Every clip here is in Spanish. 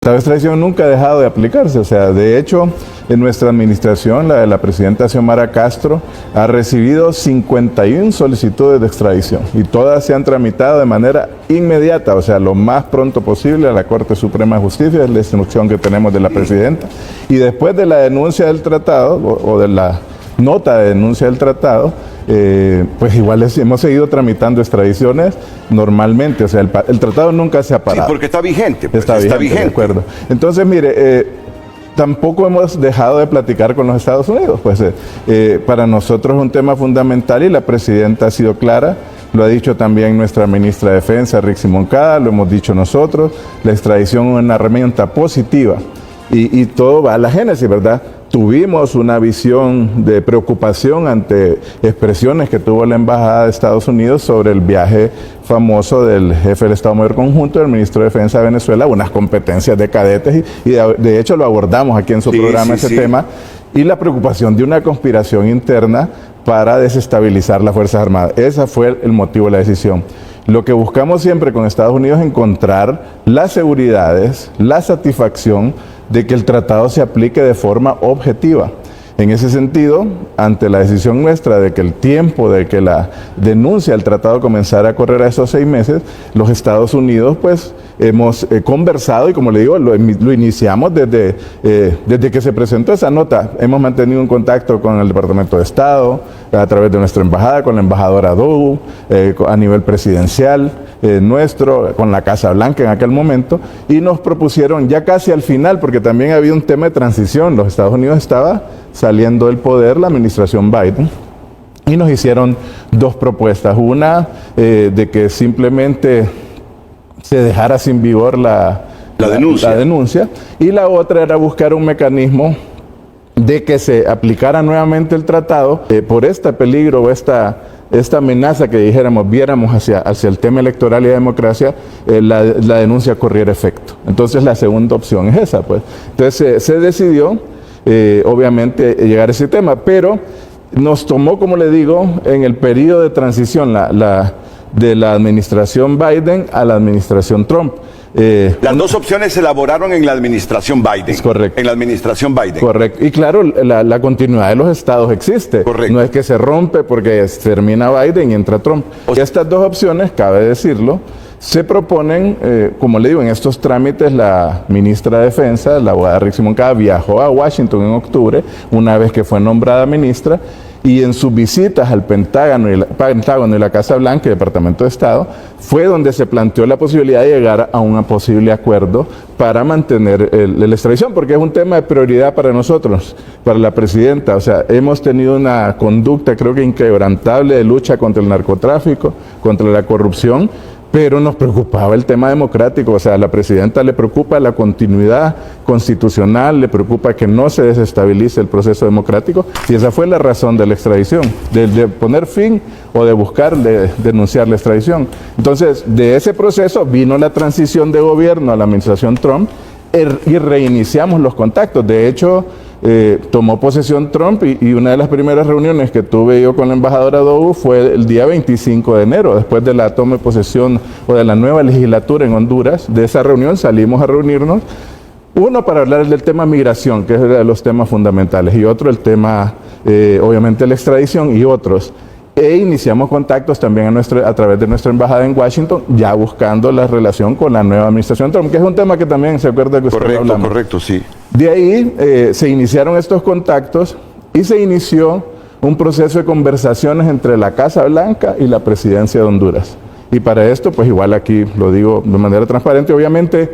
La extradición nunca ha dejado de aplicarse, o sea, de hecho, en nuestra administración, la de la presidenta Xiomara Castro, ha recibido 51 solicitudes de extradición y todas se han tramitado de manera inmediata, o sea, lo más pronto posible a la Corte Suprema de Justicia, es la instrucción que tenemos de la presidenta. Y después de la denuncia del tratado, o de la nota de denuncia del tratado, pues igual hemos seguido tramitando extradiciones normalmente, o sea, el tratado nunca se ha parado. Sí, porque está vigente. Pues, está vigente. De acuerdo. Entonces, mire, tampoco hemos dejado de platicar con los Estados Unidos, pues para nosotros es un tema fundamental y la presidenta ha sido clara. Lo ha dicho también nuestra ministra de Defensa, Rixi Moncada, lo hemos dicho nosotros, la extradición es una herramienta positiva y todo va a la génesis, ¿verdad? Tuvimos una visión de preocupación ante expresiones que tuvo la Embajada de Estados Unidos sobre el viaje famoso del jefe del Estado Mayor Conjunto, del ministro de Defensa de Venezuela, unas competencias de cadetes y de hecho lo abordamos aquí en su programa ese tema, y la preocupación de una conspiración interna para desestabilizar las Fuerzas Armadas. Ese fue el motivo de la decisión. Lo que buscamos siempre con Estados Unidos es encontrar las seguridades, la satisfacción de que el tratado se aplique de forma objetiva. En ese sentido, ante la decisión nuestra de que el tiempo de que la denuncia del tratado comenzara a correr a esos 6 meses, los Estados Unidos pues hemos conversado y como le digo, lo iniciamos desde que se presentó esa nota. Hemos mantenido un contacto con el Departamento de Estado, a través de nuestra embajada, con la embajadora Dogu, a nivel presidencial nuestro, con la Casa Blanca en aquel momento, y nos propusieron ya casi al final, porque también había un tema de transición, los Estados Unidos estaba saliendo del poder la administración Biden, y nos hicieron 2 propuestas, una de que simplemente se dejara sin vigor la denuncia, y la otra era buscar un mecanismo de que se aplicara nuevamente el tratado por este peligro o esta amenaza que viéramos hacia el tema electoral y la democracia, la denuncia corriera efecto. Entonces la segunda opción es esa, pues. Entonces se decidió, obviamente, llegar a ese tema, pero nos tomó, como le digo, en el periodo de transición de la administración Biden a la administración Trump. Las 2 opciones se elaboraron en la administración Biden. Es correcto. En la administración Biden. Correcto. Y claro, la continuidad de los estados existe. Correcto. No es que se rompe porque termina Biden y entra Trump. Y estas 2 opciones, cabe decirlo, se proponen, como le digo, en estos trámites la ministra de Defensa, la abogada Rixi Moncada, viajó a Washington en octubre, una vez que fue nombrada ministra, y en sus visitas al Pentágono y la Casa Blanca y Departamento de Estado, fue donde se planteó la posibilidad de llegar a un posible acuerdo para mantener la extradición, porque es un tema de prioridad para nosotros, para la presidenta. O sea, hemos tenido una conducta, creo que inquebrantable, de lucha contra el narcotráfico, contra la corrupción, pero nos preocupaba el tema democrático. O sea, a la presidenta le preocupa la continuidad constitucional, le preocupa que no se desestabilice el proceso democrático, y esa fue la razón de la extradición, de poner fin o de buscar denunciar la extradición. Entonces, de ese proceso vino la transición de gobierno a la administración Trump y reiniciamos los contactos. De hecho, tomó posesión Trump y una de las primeras reuniones que tuve yo con la embajadora Dogu fue el día 25 de enero, después de la toma de posesión o de la nueva legislatura en Honduras. De esa reunión salimos a reunirnos, uno para hablar del tema migración, que es uno de los temas fundamentales, y otro el tema, obviamente, la extradición y otros. E iniciamos contactos también a través de nuestra embajada en Washington, ya buscando la relación con la nueva administración Trump, que es un tema que también se acuerda que usted hablamos. Correcto, sí. De ahí se iniciaron estos contactos y se inició un proceso de conversaciones entre la Casa Blanca y la presidencia de Honduras. Y para esto, pues igual aquí lo digo de manera transparente, obviamente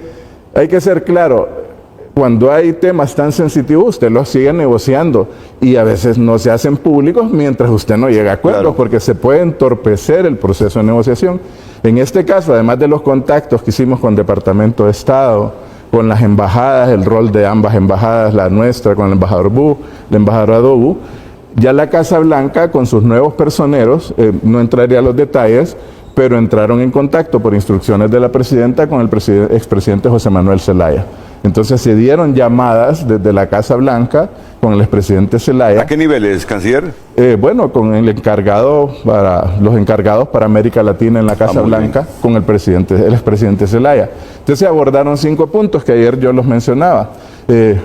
hay que ser claro. Cuando hay temas tan sensitivos, usted los sigue negociando y a veces no se hacen públicos mientras usted no llega a acuerdos, claro, porque se puede entorpecer el proceso de negociación. En este caso, además de los contactos que hicimos con el Departamento de Estado, con las embajadas, el rol de ambas embajadas, la nuestra con el embajador Bu, la embajadora Dogu, ya la Casa Blanca con sus nuevos personeros, no entraría a los detalles, pero entraron en contacto por instrucciones de la presidenta con el expresidente José Manuel Zelaya. Entonces se dieron llamadas desde la Casa Blanca con el expresidente Zelaya. ¿A qué niveles, canciller? Bueno, con el encargado los encargados para América Latina en la Casa Blanca, con el expresidente Zelaya. Entonces se abordaron 5 puntos que ayer yo los mencionaba.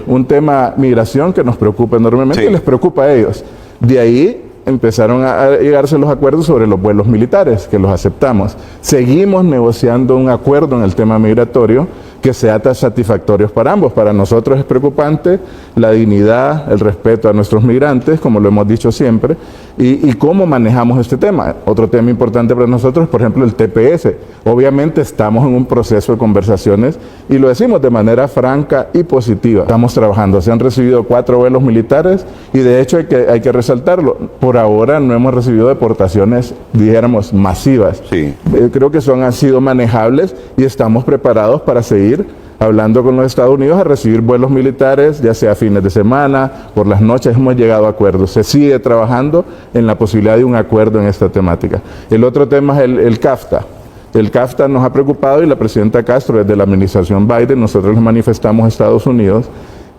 Un tema migración que nos preocupa enormemente, y les preocupa a ellos. De ahí empezaron a llegarse los acuerdos sobre los vuelos militares, que los aceptamos. Seguimos negociando un acuerdo en el tema migratorio que sea satisfactorio para ambos. Para nosotros es preocupante la dignidad, el respeto a nuestros migrantes, como lo hemos dicho siempre, y cómo manejamos este tema. Otro tema importante para nosotros, por ejemplo, el TPS. Obviamente estamos en un proceso de conversaciones y lo decimos de manera franca y positiva. Estamos trabajando, se han recibido 4 vuelos militares y de hecho hay que resaltarlo. Por ahora no hemos recibido deportaciones, dijéramos, masivas. Sí. Creo que han sido manejables y estamos preparados para seguir hablando con los Estados Unidos a recibir vuelos militares, ya sea fines de semana, por las noches. Hemos llegado a acuerdos. Se sigue trabajando en la posibilidad de un acuerdo en esta temática. El otro tema es el CAFTA. El CAFTA nos ha preocupado y la presidenta Castro, desde la administración Biden, nosotros les manifestamos a Estados Unidos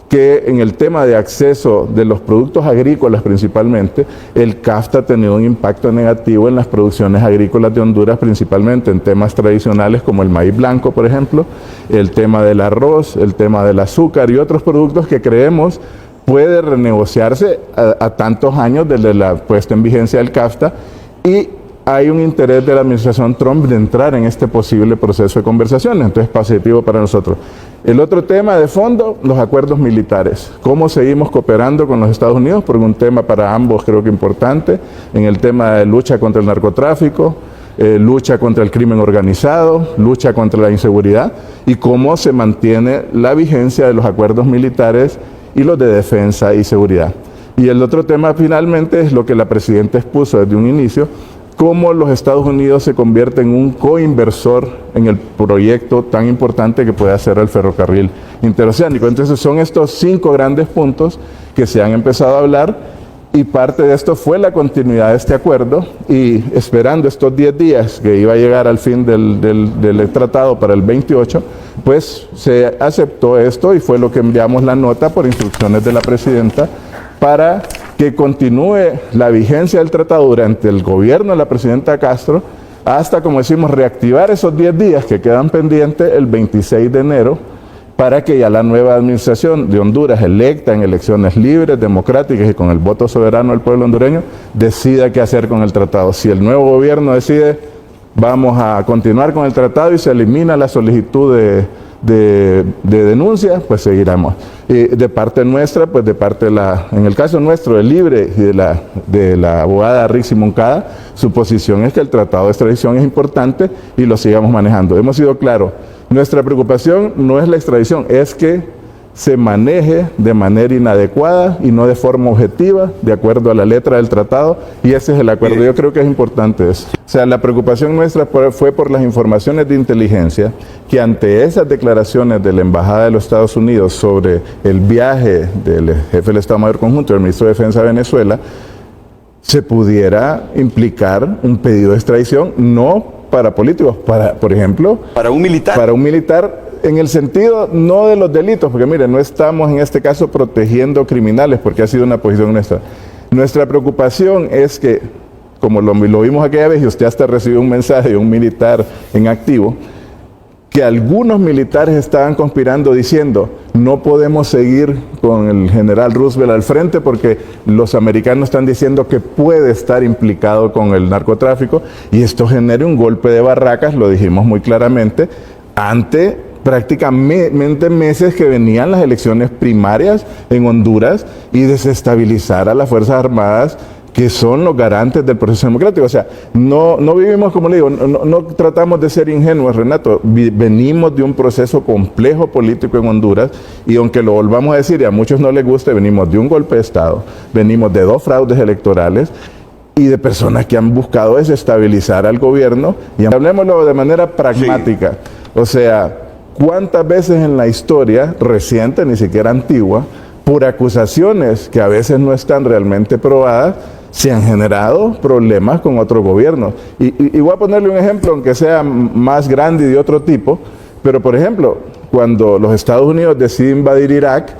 que en el tema de acceso de los productos agrícolas principalmente, el CAFTA ha tenido un impacto negativo en las producciones agrícolas de Honduras, principalmente en temas tradicionales como el maíz blanco, por ejemplo, el tema del arroz, el tema del azúcar y otros productos que creemos puede renegociarse a tantos años desde la puesta en vigencia del CAFTA, y hay un interés de la administración Trump de entrar en este posible proceso de conversaciones, entonces positivo para nosotros. El otro tema de fondo, los acuerdos militares. ¿Cómo seguimos cooperando con los Estados Unidos? Porque un tema para ambos creo que importante, en el tema de lucha contra el narcotráfico, lucha contra el crimen organizado, lucha contra la inseguridad, y cómo se mantiene la vigencia de los acuerdos militares y los de defensa y seguridad. Y el otro tema finalmente es lo que la presidenta expuso desde un inicio, cómo los Estados Unidos se convierten en un coinversor en el proyecto tan importante que puede hacer el ferrocarril interoceánico. Entonces son estos 5 grandes puntos que se han empezado a hablar, y parte de esto fue la continuidad de este acuerdo, y esperando estos 10 días que iba a llegar al fin del tratado para el 28, pues se aceptó esto y fue lo que enviamos la nota por instrucciones de la presidenta para que continúe la vigencia del tratado durante el gobierno de la presidenta Castro hasta, como decimos, reactivar esos 10 días que quedan pendientes el 26 de enero para que ya la nueva administración de Honduras, electa en elecciones libres, democráticas y con el voto soberano del pueblo hondureño, decida qué hacer con el tratado. Si el nuevo gobierno decide vamos a continuar con el tratado y se elimina la solicitud de denuncia, pues seguiremos. De parte nuestra, pues de parte en el caso nuestro, de Libre y de la abogada Rixi Moncada, su posición es que el tratado de extradición es importante y lo sigamos manejando. Hemos sido claros, nuestra preocupación no es la extradición, es que se maneje de manera inadecuada y no de forma objetiva, de acuerdo a la letra del tratado, y ese es el acuerdo. Yo creo que es importante eso. O sea, la preocupación nuestra fue por las informaciones de inteligencia, que ante esas declaraciones de la Embajada de los Estados Unidos sobre el viaje del jefe del Estado Mayor Conjunto, del Ministro de Defensa de Venezuela, se pudiera implicar un pedido de extradición, no para políticos, por ejemplo, para un militar. Para un militar, en el sentido no de los delitos, porque mire, no estamos en este caso protegiendo criminales, porque ha sido una posición nuestra. Nuestra preocupación es que, como lo vimos aquella vez, y usted hasta recibió un mensaje de un militar en activo, que algunos militares estaban conspirando diciendo, no podemos seguir con el general Roosevelt al frente porque los americanos están diciendo que puede estar implicado con el narcotráfico, y esto genera un golpe de barracas, lo dijimos muy claramente, ante prácticamente meses que venían las elecciones primarias en Honduras, y desestabilizar a las Fuerzas Armadas, que son los garantes del proceso democrático. O sea, no vivimos, como le digo, no tratamos de ser ingenuos, Renato. Venimos de un proceso complejo político en Honduras, y aunque lo volvamos a decir y a muchos no les guste, venimos de un golpe de Estado, venimos de 2 fraudes electorales y de personas que han buscado desestabilizar al gobierno. Y hablemoslo de manera pragmática. Sí. O sea, ¿cuántas veces en la historia reciente, ni siquiera antigua, por acusaciones que a veces no están realmente probadas, se han generado problemas con otros gobiernos? Y voy a ponerle un ejemplo, aunque sea más grande y de otro tipo, pero por ejemplo, cuando los Estados Unidos deciden invadir Irak,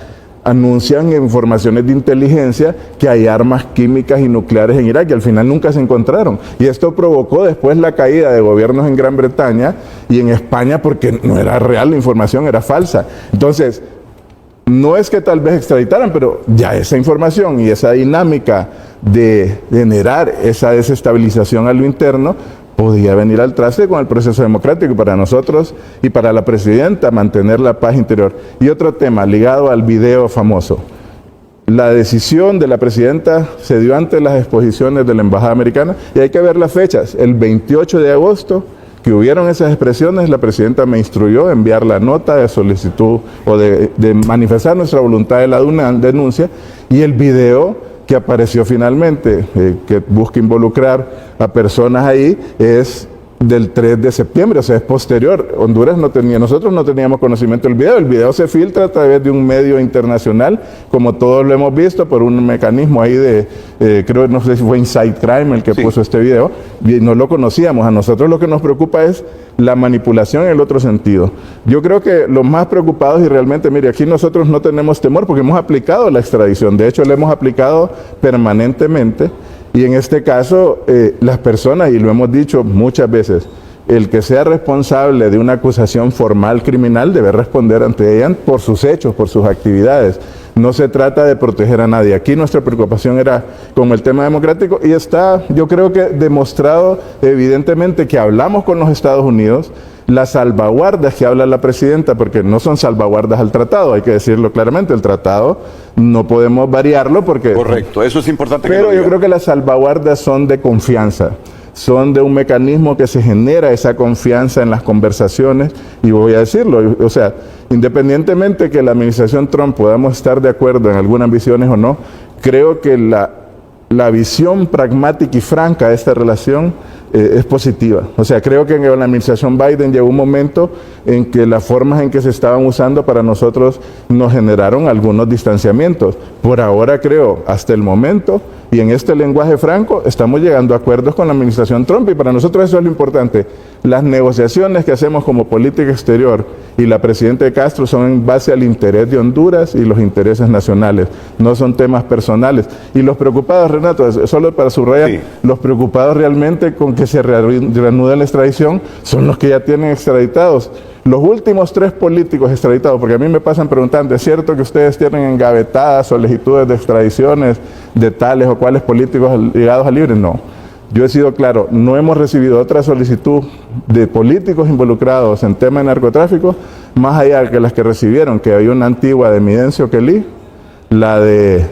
anuncian informaciones de inteligencia que hay armas químicas y nucleares en Irak y al final nunca se encontraron. Y esto provocó después la caída de gobiernos en Gran Bretaña y en España porque no era real la información, era falsa. Entonces, no es que tal vez extraditaran, pero ya esa información y esa dinámica de generar esa desestabilización a lo interno podía venir al traste con el proceso democrático, y para nosotros y para la presidenta mantener la paz interior. Y otro tema ligado al video famoso. La decisión de la presidenta se dio ante las exposiciones de la Embajada Americana y hay que ver las fechas. El 28 de agosto, que hubieron esas expresiones, la presidenta me instruyó a enviar la nota de solicitud o de manifestar nuestra voluntad de la denuncia, y el video que apareció finalmente, que busca involucrar a personas ahí, es del 3 de septiembre, o sea, es posterior. Honduras no tenía, nosotros no teníamos conocimiento del video. El video se filtra a través de un medio internacional, como todos lo hemos visto, por un mecanismo ahí de, creo, no sé si fue Inside Crime el que puso este video, y no lo conocíamos. A nosotros lo que nos preocupa es la manipulación en el otro sentido. Yo creo que los más preocupados, y realmente, mire, aquí nosotros no tenemos temor porque hemos aplicado la extradición, de hecho la hemos aplicado permanentemente. Y en este caso, las personas, y lo hemos dicho muchas veces, el que sea responsable de una acusación formal criminal debe responder ante ella por sus hechos, por sus actividades. No se trata de proteger a nadie. Aquí nuestra preocupación era con el tema democrático y está, yo creo que demostrado evidentemente que hablamos con los Estados Unidos, las salvaguardas que habla la presidenta, porque no son salvaguardas al tratado, hay que decirlo claramente, el tratado no podemos variarlo porque... Correcto, eso es importante. Pero yo creo que las salvaguardas son de confianza, son de un mecanismo que se genera esa confianza en las conversaciones, y voy a decirlo, o sea, independientemente que la administración Trump podamos estar de acuerdo en algunas visiones o no, creo que la visión pragmática y franca de esta relación es positiva. O sea, creo que en la administración Biden llegó un momento en que las formas en que se estaban usando para nosotros nos generaron algunos distanciamientos. Por ahora creo, hasta el momento, y en este lenguaje franco, estamos llegando a acuerdos con la administración Trump, y para nosotros eso es lo importante. Las negociaciones que hacemos como política exterior y la presidenta Castro son en base al interés de Honduras y los intereses nacionales, no son temas personales. Y los preocupados, Renato, solo para subrayar, sí, los preocupados realmente con que se reanude la extradición son los que ya tienen extraditados. Los últimos 3 políticos extraditados, porque a mí me pasan preguntando, ¿es cierto que ustedes tienen engavetadas solicitudes de extradiciones de tales o cuales políticos ligados a Libre? No. Yo he sido claro, no hemos recibido otra solicitud de políticos involucrados en tema de narcotráfico, más allá que las que recibieron, que hay una antigua de Midencio Kelly, la de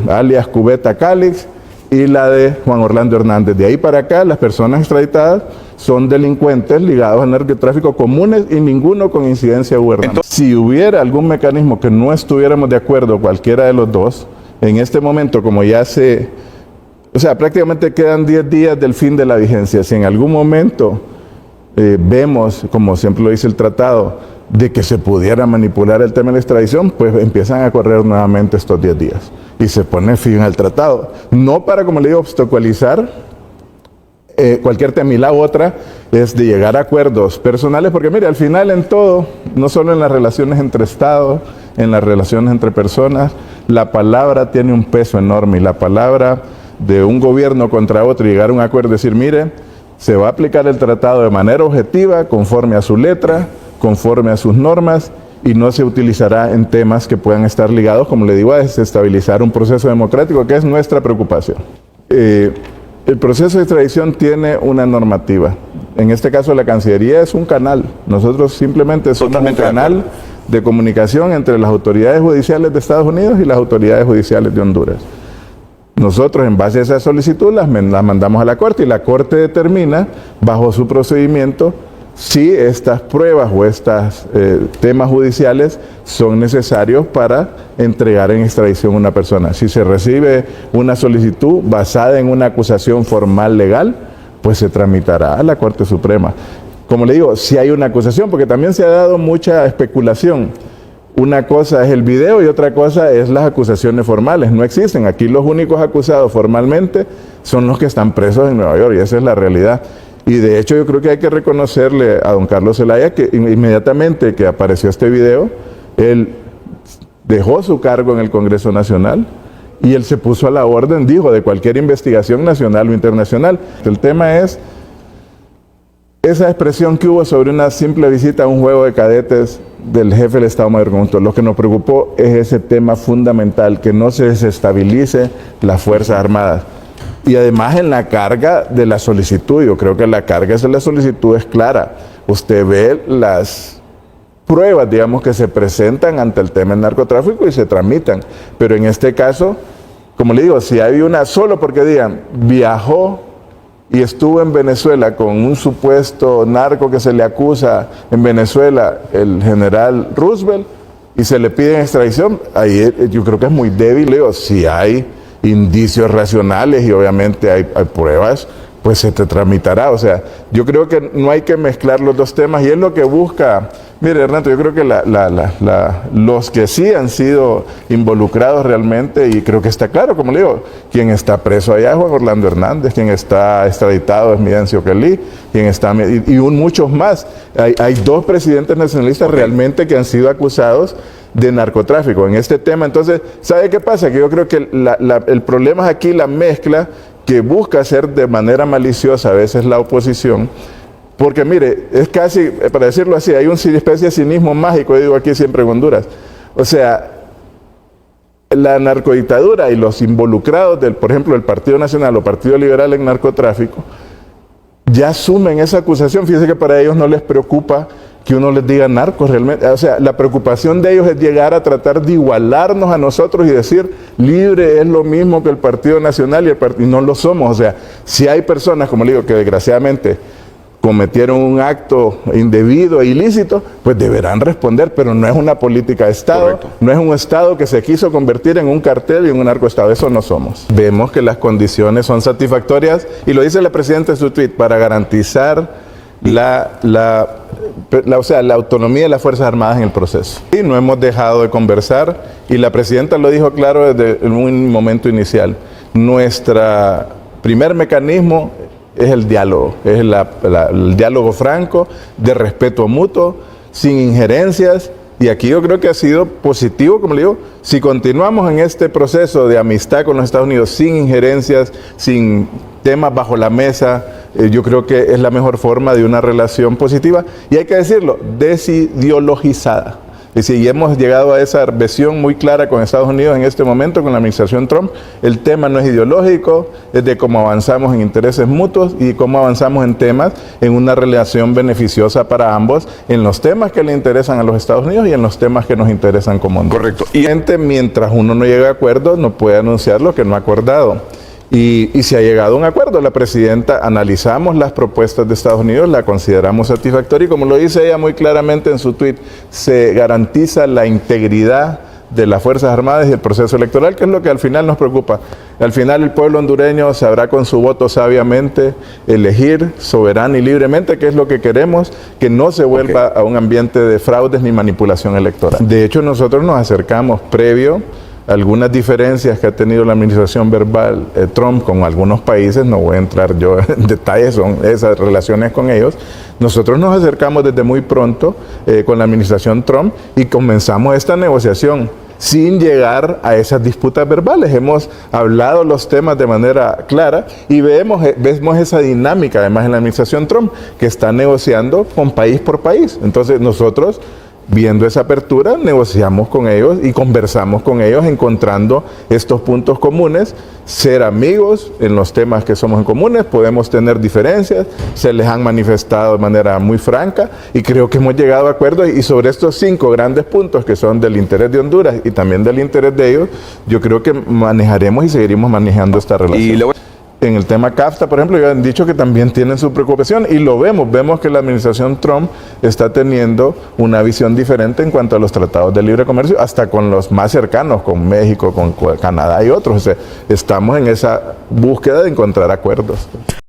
alias Cubeta Calix y la de Juan Orlando Hernández. De ahí para acá, las personas extraditadas son delincuentes ligados al narcotráfico comunes y ninguno con incidencia gubernamental. Si hubiera algún mecanismo que no estuviéramos de acuerdo, cualquiera de los dos, en este momento, como ya o sea, prácticamente quedan 10 días del fin de la vigencia. Si en algún momento vemos, como siempre lo dice el tratado, de que se pudiera manipular el tema de la extradición, pues empiezan a correr nuevamente estos 10 días y se pone fin al tratado. No para, como le digo, obstaculizar cualquier tema, y la otra es de llegar a acuerdos personales, porque mire, al final en todo, no solo en las relaciones entre Estados, en las relaciones entre personas, la palabra tiene un peso enorme, y la palabra de un gobierno contra otro, llegar a un acuerdo, decir, mire, se va a aplicar el tratado de manera objetiva, conforme a su letra, conforme a sus normas, y no se utilizará en temas que puedan estar ligados, como le digo, a desestabilizar un proceso democrático, que es nuestra preocupación. El proceso de extradición tiene una normativa. En este caso, la Cancillería es un canal. Nosotros simplemente somos un canal de comunicación entre las autoridades judiciales de Estados Unidos y las autoridades judiciales de Honduras. Nosotros, en base a esa solicitud, las mandamos a la Corte, y la Corte determina, bajo su procedimiento, si estas pruebas o estos temas judiciales son necesarios para entregar en extradición a una persona. Si se recibe una solicitud basada en una acusación formal legal, pues se tramitará a la Corte Suprema. Como le digo, si hay una acusación, porque también se ha dado mucha especulación. Una cosa es el video y otra cosa es las acusaciones formales. No existen. Aquí los únicos acusados formalmente son los que están presos en Nueva York, y esa es la realidad. Y de hecho yo creo que hay que reconocerle a don Carlos Zelaya que inmediatamente que apareció este video, él dejó su cargo en el Congreso Nacional y él se puso a la orden, dijo, de cualquier investigación nacional o internacional. El tema es esa expresión que hubo sobre una simple visita a un juego de cadetes del jefe del Estado Mayor Conjunto. Lo que nos preocupó es ese tema fundamental, que no se desestabilice las Fuerzas Armadas. Y además en la carga de la solicitud, yo creo que la carga de la solicitud es clara. Usted ve las pruebas, digamos, que se presentan ante el tema del narcotráfico y se tramitan. Pero en este caso, como le digo, si hay una, solo porque digan, viajó y estuvo en Venezuela con un supuesto narco que se le acusa en Venezuela, el general Roosevelt, y se le pide extradición, ahí yo creo que es muy débil. Digo, si hay indicios racionales y obviamente hay pruebas, pues se te tramitará. O sea, yo creo que no hay que mezclar los dos temas y es lo que busca. Mire, Ernesto, yo creo que los que sí han sido involucrados realmente, y creo que está claro, como le digo, quien está preso allá es Juan Orlando Hernández, quien está extraditado es Midencio Kelly, quien está, y muchos más. Hay dos presidentes nacionalistas realmente que han sido acusados de narcotráfico en este tema. Entonces, ¿sabe qué pasa? Que yo creo que el problema es aquí la mezcla que busca hacer de manera maliciosa a veces la oposición, porque mire, es casi, para decirlo así, hay una especie de cinismo mágico, digo aquí siempre en Honduras. O sea, la narcodictadura y los involucrados, por ejemplo, del Partido Nacional o Partido Liberal en narcotráfico, ya asumen esa acusación. Fíjense que para ellos no les preocupa que uno les diga narcos realmente. O sea, la preocupación de ellos es llegar a tratar de igualarnos a nosotros y decir, Libre es lo mismo que el Partido Nacional y no lo somos. O sea, si hay personas, como le digo, que desgraciadamente cometieron un acto indebido e ilícito, pues deberán responder, pero no es una política de Estado. Correcto. No es un Estado que se quiso convertir en un cartel y en un narcoestado. Eso no somos. Vemos que las condiciones son satisfactorias y lo dice la presidenta en su tweet, para garantizar la autonomía de las Fuerzas Armadas en el proceso. Y no hemos dejado de conversar y la presidenta lo dijo claro desde un momento inicial. Nuestro primer mecanismo es el diálogo, es el diálogo franco, de respeto mutuo, sin injerencias. Y aquí yo creo que ha sido positivo, como le digo, si continuamos en este proceso de amistad con los Estados Unidos, sin injerencias, sin temas bajo la mesa, yo creo que es la mejor forma de una relación positiva. Y hay que decirlo, desideologizada. Es decir, y hemos llegado a esa visión muy clara con Estados Unidos en este momento, con la administración Trump. El tema no es ideológico, es de cómo avanzamos en intereses mutuos y cómo avanzamos en temas, en una relación beneficiosa para ambos, en los temas que le interesan a los Estados Unidos y en los temas que nos interesan como Honduras. Correcto. Y mientras uno no llegue a acuerdo, no puede anunciar lo que no ha acordado. Y se ha llegado a un acuerdo. La presidenta, analizamos las propuestas de Estados Unidos, la consideramos satisfactoria y como lo dice ella muy claramente en su tweet, se garantiza la integridad de las Fuerzas Armadas y el proceso electoral, que es lo que al final nos preocupa. Al final el pueblo hondureño sabrá con su voto sabiamente elegir soberana y libremente qué es lo que queremos, que no se vuelva a un ambiente de fraudes ni manipulación electoral. De hecho, nosotros nos acercamos previo algunas diferencias que ha tenido la administración verbal Trump con algunos países, no voy a entrar yo en detalles, son esas relaciones con ellos. Nosotros nos acercamos desde muy pronto con la administración Trump y comenzamos esta negociación sin llegar a esas disputas verbales. Hemos hablado los temas de manera clara y vemos esa dinámica además en la administración Trump, que está negociando con país por país. Entonces nosotros, viendo esa apertura, negociamos con ellos y conversamos con ellos encontrando estos puntos comunes, ser amigos en los temas que somos en comunes, podemos tener diferencias, se les han manifestado de manera muy franca y creo que hemos llegado a acuerdos y sobre estos 5 grandes puntos que son del interés de Honduras y también del interés de ellos, yo creo que manejaremos y seguiremos manejando esta relación. En el tema CAFTA, por ejemplo, ya han dicho que también tienen su preocupación y lo vemos que la administración Trump está teniendo una visión diferente en cuanto a los tratados de libre comercio, hasta con los más cercanos, con México, con Canadá y otros. O sea, estamos en esa búsqueda de encontrar acuerdos.